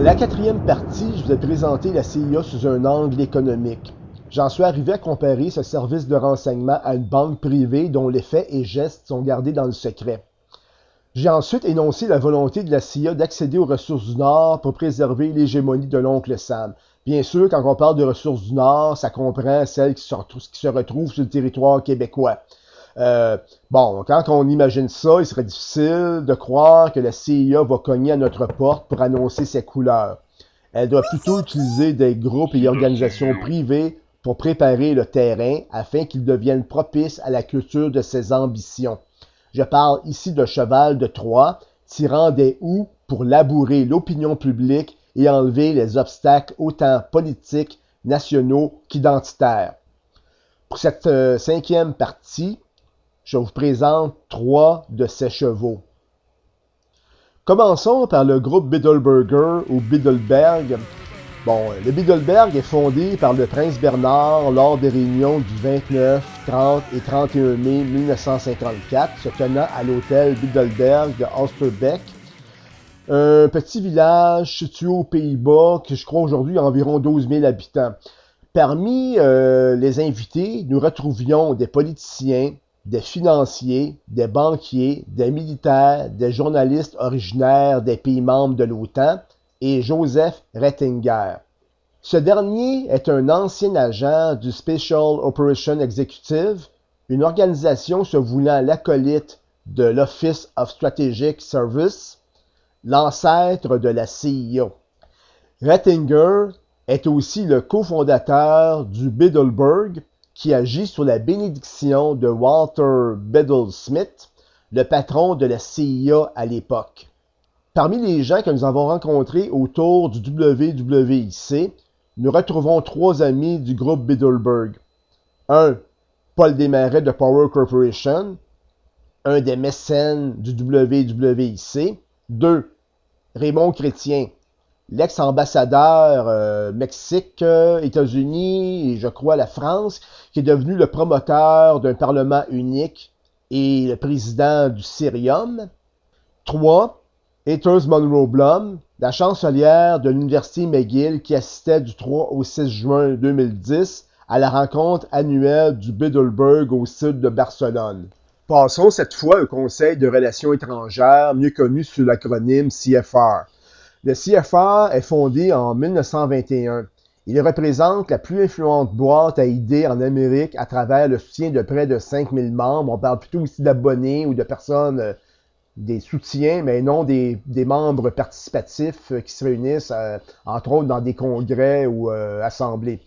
la quatrième partie, je vous ai présenté la CIA sous un angle économique. J'en suis arrivé à comparer ce service de renseignement à une banque privée dont les faits et gestes sont gardés dans le secret. J'ai ensuite énoncé la volonté de la CIA d'accéder aux ressources du Nord pour préserver l'hégémonie de l'oncle Sam. Bien sûr, quand on parle de ressources du Nord, ça comprend celles qui se retrouvent sur le territoire québécois. Quand on imagine ça, il serait difficile de croire que la CIA va cogner à notre porte pour annoncer ses couleurs. Elle doit plutôt utiliser des groupes et organisations privées pour préparer le terrain afin qu'il devienne propice à la culture de ses ambitions. Je parle ici de cheval de Troie, tirant des houes pour labourer l'opinion publique et enlever les obstacles autant politiques, nationaux qu'identitaires. Pour cette cinquième partie, je vous présente 3 de ces chevaux. Commençons par le groupe Bilderberger ou Bilderberg. Le Bilderberg est fondé par le prince Bernard lors des réunions du 29, 30 et 31 mai 1954, se tenant à l'hôtel Bilderberg de Oosterbeek, un petit village situé aux Pays-Bas qui, je crois, aujourd'hui a environ 12 000 habitants. Parmi les invités, nous retrouvions des politiciens, des financiers, des banquiers, des militaires, des journalistes originaires des pays membres de l'OTAN et Joseph Ratzinger. Ce dernier est un ancien agent du Special Operations Executive, une organisation se voulant l'acolyte de l'Office of Strategic Service, l'ancêtre de la CIA. Ratzinger est aussi le cofondateur du Bilderberg, qui agit sous la bénédiction de Walter Bedell Smith, le patron de la CIA à l'époque. Parmi les gens que nous avons rencontrés autour du WWIC, nous retrouvons 3 amis du groupe Bilderberg. Un, Paul Desmarais de Power Corporation, un des mécènes du WWIC. 2, Raymond Chrétien, l'ex-ambassadeur Mexique, États-Unis et je crois la France, qui est devenu le promoteur d'un parlement unique et le président du Cerium. 3. Ethers Monroe Blum, la chancelière de l'Université McGill qui assistait du 3 au 6 juin 2010 à la rencontre annuelle du Bilderberg au sud de Barcelone. Passons cette fois au Conseil de relations étrangères, mieux connu sous l'acronyme CFR. Le CFR est fondé en 1921. Il représente la plus influente boîte à idées en Amérique à travers le soutien de près de 5000 membres. On parle plutôt ici d'abonnés ou de personnes, des soutiens, mais non des membres participatifs qui se réunissent, entre autres, dans des congrès ou assemblées.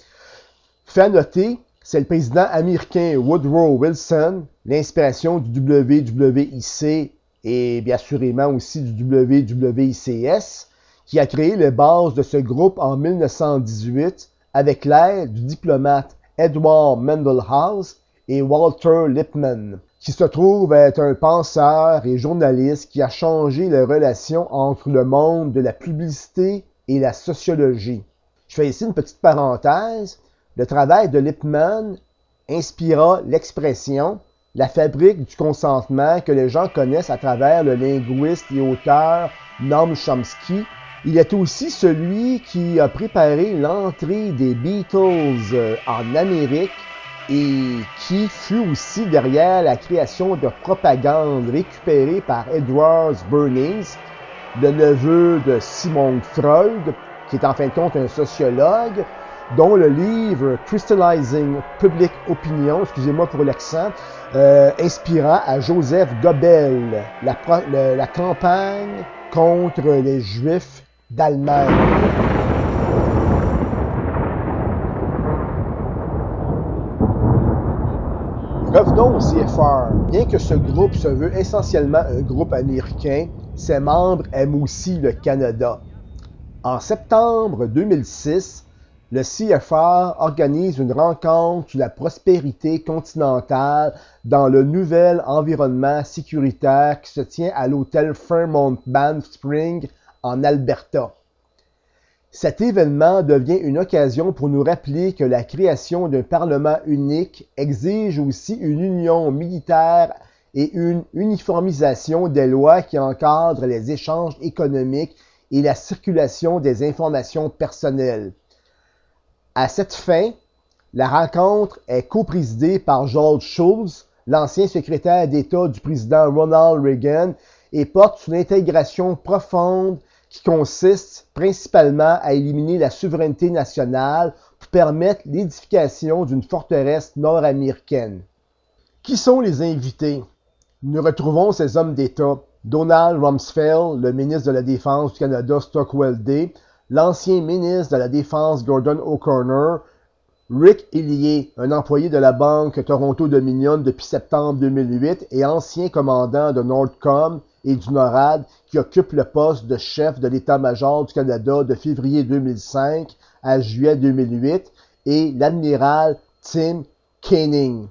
Fait à noter, c'est le président américain Woodrow Wilson, l'inspiration du WWIC et bien assurément aussi du WWICS, qui a créé les bases de ce groupe en 1918 avec l'aide du diplomate Edward Mandelhaus et Walter Lippmann, qui se trouve être un penseur et journaliste qui a changé les relations entre le monde de la publicité et la sociologie. Je fais ici une petite parenthèse. Le travail de Lippmann inspira l'expression « la fabrique du consentement » que les gens connaissent à travers le linguiste et auteur Noam Chomsky. Il est aussi celui qui a préparé l'entrée des Beatles en Amérique et qui fut aussi derrière la création de propagande récupérée par Edward Bernays, le neveu de Sigmund Freud, qui est en fin de compte un sociologue, dont le livre Crystallizing Public Opinion, excusez-moi pour l'accent, inspira à Joseph Goebbels la campagne contre les Juifs d'Allemagne. Revenons au CFR. Bien que ce groupe se veut essentiellement un groupe américain, ses membres aiment aussi le Canada. En septembre 2006, le CFR organise une rencontre sur la prospérité continentale dans le nouvel environnement sécuritaire qui se tient à l'hôtel Fairmont Banff Springs en Alberta. Cet événement devient une occasion pour nous rappeler que la création d'un Parlement unique exige aussi une union militaire et une uniformisation des lois qui encadrent les échanges économiques et la circulation des informations personnelles. À cette fin, la rencontre est coprésidée par George Shultz, l'ancien secrétaire d'État du président Ronald Reagan, et porte sur l'intégration profonde qui consiste principalement à éliminer la souveraineté nationale pour permettre l'édification d'une forteresse nord-américaine. Qui sont les invités? Nous retrouvons ces hommes d'État: Donald Rumsfeld, le ministre de la Défense du Canada Stockwell Day, l'ancien ministre de la Défense Gordon O'Connor, Rick Hillier, un employé de la Banque Toronto-Dominion depuis septembre 2008 et ancien commandant de Nordcom et du NORAD qui occupe le poste de chef de l'état-major du Canada de février 2005 à juillet 2008, et l'admiral Tim Kenning.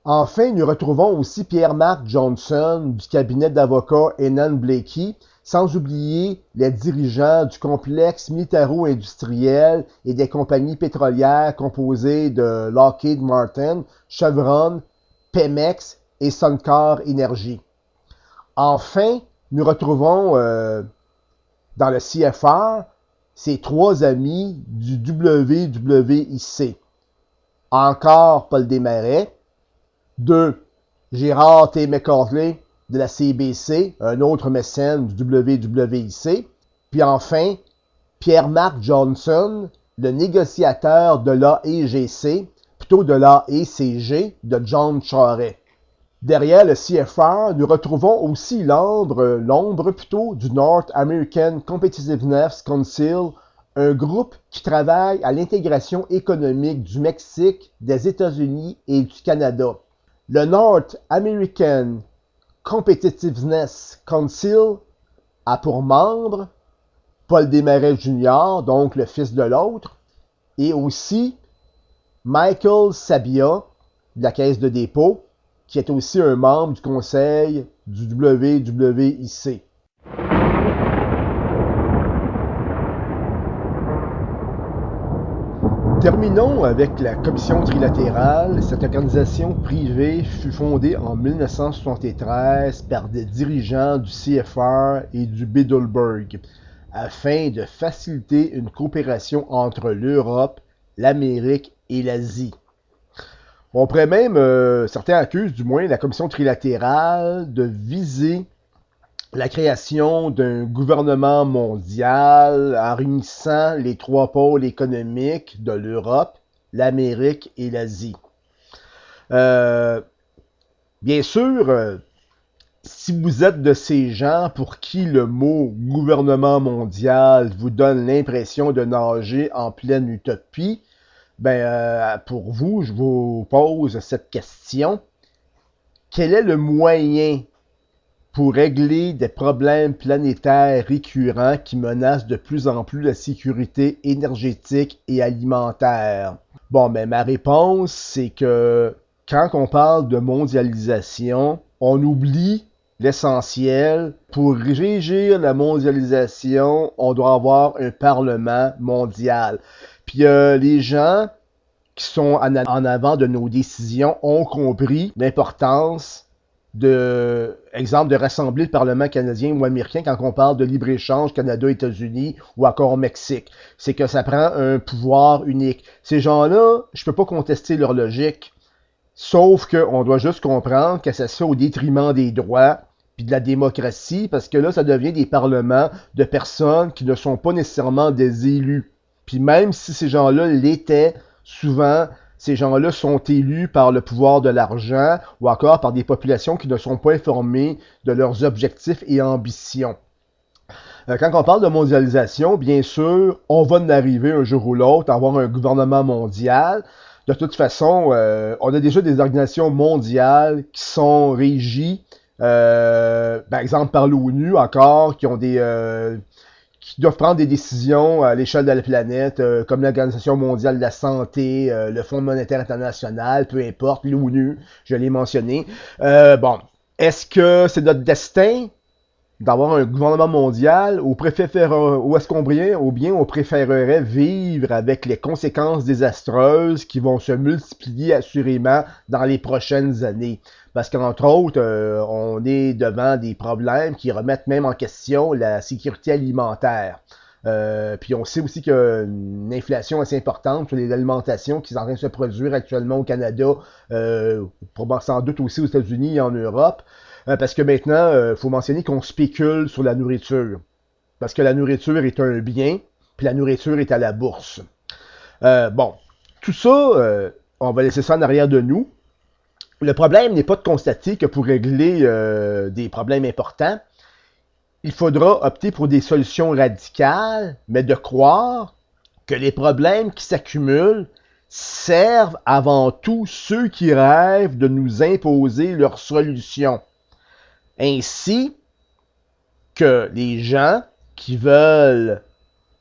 Enfin, nous retrouvons aussi Pierre-Marc Johnson du cabinet d'avocats Hennen Blakey, sans oublier les dirigeants du complexe militaro-industriel et des compagnies pétrolières composées de Lockheed Martin, Chevron, Pemex et Suncor Energy. Enfin, nous retrouvons dans le CFR ces trois amis du WWIC. Encore Paul Desmarais. 2. Gérard T. McCarthy de la CBC, un autre mécène du WWIC. Puis enfin, Pierre-Marc Johnson, le négociateur de l'AEGC, plutôt de l'AECG de John Charest. Derrière le CFR, nous retrouvons aussi l'ombre du North American Competitiveness Council, un groupe qui travaille à l'intégration économique du Mexique, des États-Unis et du Canada. Le North American Competitiveness Council a pour membre Paul Desmarais Jr., donc le fils de l'autre, et aussi Michael Sabia de la Caisse de dépôt, qui est aussi un membre du conseil du WWIC. Terminons avec la Commission trilatérale. Cette organisation privée fut fondée en 1973 par des dirigeants du CFR et du Bilderberg afin de faciliter une coopération entre l'Europe, l'Amérique et l'Asie. On pourrait même, certains accusent du moins la Commission trilatérale de viser la création d'un gouvernement mondial en réunissant les trois pôles économiques de l'Europe, l'Amérique et l'Asie. Bien sûr, si vous êtes de ces gens pour qui le mot gouvernement mondial vous donne l'impression de nager en pleine utopie, pour vous, je vous pose cette question. Quel est le moyen pour régler des problèmes planétaires récurrents qui menacent de plus en plus la sécurité énergétique et alimentaire? Ma réponse, c'est que quand on parle de mondialisation, on oublie l'essentiel. Pour régir la mondialisation, on doit avoir un parlement mondial. Puis les gens qui sont en avant de nos décisions ont compris l'importance de rassembler le Parlement canadien ou américain quand on parle de libre-échange Canada-États-Unis ou encore Mexique. C'est que ça prend un pouvoir unique. Ces gens-là, je peux pas contester leur logique, sauf qu'on doit juste comprendre que ça se fait au détriment des droits puis de la démocratie, parce que là, ça devient des parlements de personnes qui ne sont pas nécessairement des élus. Puis même si ces gens-là l'étaient, souvent, ces gens-là sont élus par le pouvoir de l'argent ou encore par des populations qui ne sont pas informées de leurs objectifs et ambitions. Quand on parle de mondialisation, bien sûr, on va en arriver un jour ou l'autre à avoir un gouvernement mondial. De toute façon, on a déjà des organisations mondiales qui sont régies, par exemple par l'ONU encore, qui doivent prendre des décisions à l'échelle de la planète, comme l'Organisation mondiale de la santé, le Fonds monétaire international, peu importe, l'ONU, je l'ai mentionné. Est-ce que c'est notre destin d'avoir un gouvernement mondial ou est-ce qu'on préférerait vivre avec les conséquences désastreuses qui vont se multiplier assurément dans les prochaines années? parce qu'entre autres, on est devant des problèmes qui remettent même en question la sécurité alimentaire. Puis on sait aussi qu'il y a une inflation assez importante sur les alimentations qui sont en train de se produire actuellement au Canada, sans doute aussi aux États-Unis et en Europe, parce que maintenant, il faut mentionner qu'on spécule sur la nourriture. Parce que la nourriture est un bien, puis la nourriture est à la bourse. Bon, tout ça, on va laisser ça en arrière de nous. Le problème n'est pas de constater que pour régler des problèmes importants, il faudra opter pour des solutions radicales, mais de croire que les problèmes qui s'accumulent servent avant tout ceux qui rêvent de nous imposer leurs solutions. Ainsi que les gens qui veulent,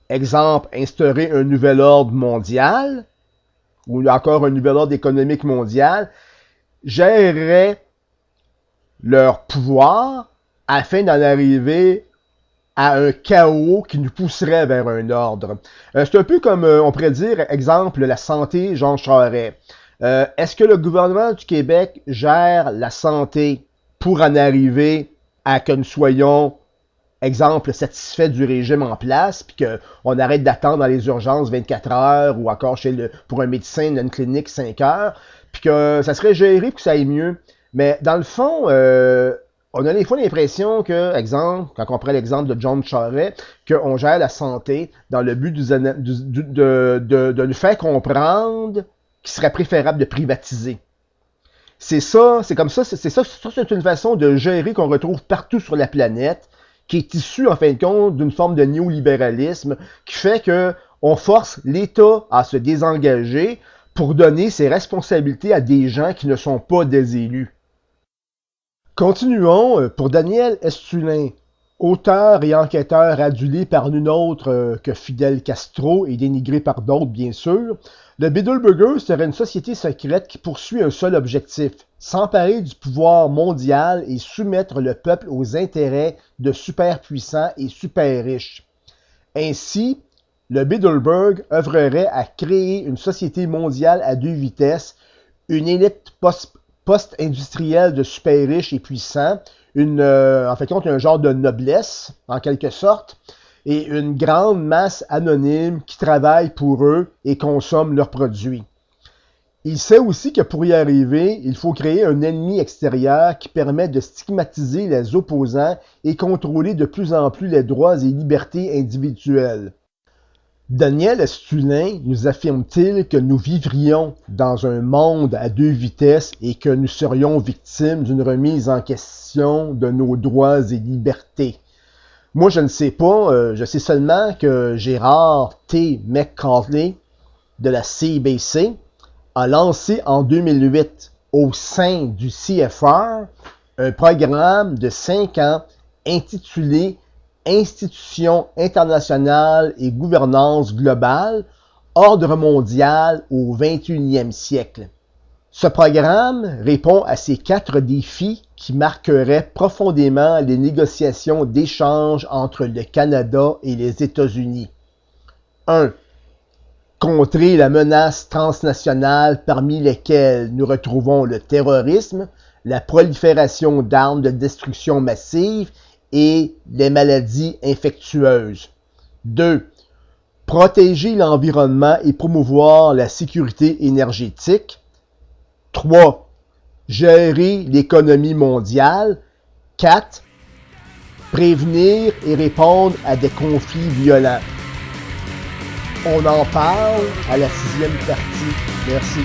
exemple, instaurer un nouvel ordre mondial, ou encore un nouvel ordre économique mondial, géreraient leur pouvoir afin d'en arriver à un chaos qui nous pousserait vers un ordre. C'est un peu comme, on pourrait dire, exemple, la santé, Jean Charest. Est-ce que le gouvernement du Québec gère la santé pour en arriver à que nous soyons, exemple, satisfaits du régime en place, puis qu'on arrête d'attendre dans les urgences 24 heures ou encore pour un médecin d'une clinique 5 heures, puis que ça serait géré pour que ça aille mieux. Mais dans le fond, on a des fois l'impression que, exemple, quand on prend l'exemple de John Charest, qu'on gère la santé dans le but de nous faire comprendre qu'il serait préférable de privatiser. C'est ça, c'est comme ça, c'est une façon de gérer qu'on retrouve partout sur la planète, qui est issue, en fin de compte, d'une forme de néolibéralisme, qui fait que on force l'État à se désengager pour donner ses responsabilités à des gens qui ne sont pas des élus. Continuons pour Daniel Estulin, auteur et enquêteur adulé par nul autre que Fidel Castro et dénigré par d'autres, bien sûr. Le Bilderberger serait une société secrète qui poursuit un seul objectif, s'emparer du pouvoir mondial et soumettre le peuple aux intérêts de superpuissants et super riches. Ainsi, le Bilderberg œuvrerait à créer une société mondiale à deux vitesses, une élite post-industrielle de super riches et puissants, en fait, un genre de noblesse, en quelque sorte, et une grande masse anonyme qui travaille pour eux et consomme leurs produits. Il sait aussi que pour y arriver, il faut créer un ennemi extérieur qui permet de stigmatiser les opposants et contrôler de plus en plus les droits et libertés individuelles. Daniel Estulin nous affirme-t-il que nous vivrions dans un monde à deux vitesses et que nous serions victimes d'une remise en question de nos droits et libertés? Moi, je ne sais pas. Je sais seulement que Gérard T. McCarthy de la CBC a lancé en 2008 au sein du CFR un programme de 5 ans intitulé Institutions internationales et gouvernance globale, ordre mondial au 21e siècle. Ce programme répond à ces 4 défis qui marqueraient profondément les négociations d'échange entre le Canada et les États-Unis. 1. Contrer la menace transnationale parmi lesquelles nous retrouvons le terrorisme, la prolifération d'armes de destruction massive et les maladies infectieuses. 2. Protéger l'environnement et promouvoir la sécurité énergétique. 3. Gérer l'économie mondiale. 4. Prévenir et répondre à des conflits violents. On en parle à la 6e partie. Merci.